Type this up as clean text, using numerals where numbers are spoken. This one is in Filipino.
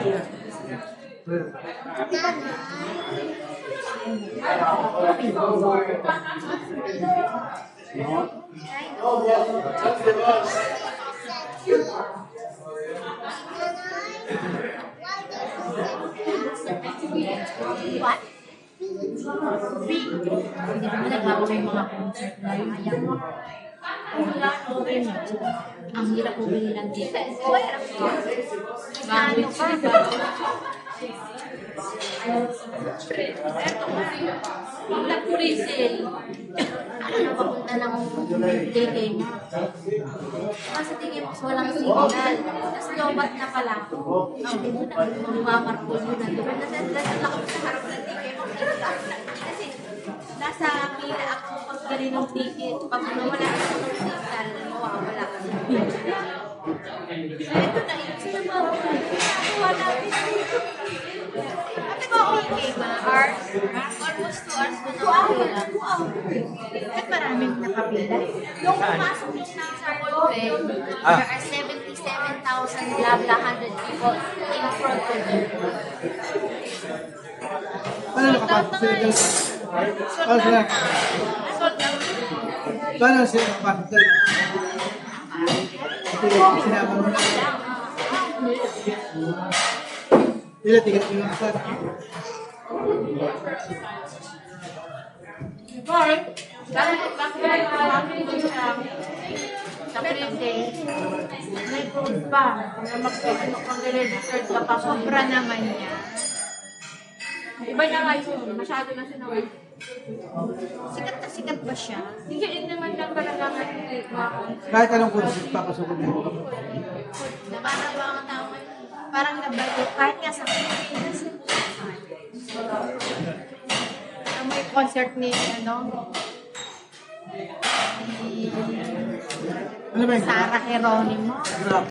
What? Hindi naman nagbabago yung mga concert na yung ayaw mo. Ang hirap bumili ng ticket. Bago yung nag-resale. Ano na papunta ng ticket niya? Kasi tingin mo walang signal. Tapos lobat na pala ako. Mamarkol mo na doon. Nasaan ako sa harap ng ticket mo. Kasi nasa pila ako pag galing ticket. Pag nawala ako ng signal, mawawala ka sa pila. So ito na, sila mawawala natin. Ate ba okay ba? Hours? Almost 2 hours ko na kapila. At maraming nakapila. Nung pumasok yung ng Sarkope, there are 77,000 blah 100 people in front of you. Ano nakapasok sila dyan? Ano sila? Paano sila nakapasok dyan? Ito yung sinama mo na. Sila tigat yung nakasal. Bakit? Bakit sa printing, may food pa. Na mag-ano kang registered ka pa, sobra naman niya. Iba na nga yun, masyado na sinaway. Sikat na sikat ba siya? Hindi naman lang pala naman yung Kahit anong kursus papasukin mo. parang mga tao, parang nabago, kahit nga sa Pilipinas. May concert ni, Ano ba yun? Sarah Geronimo.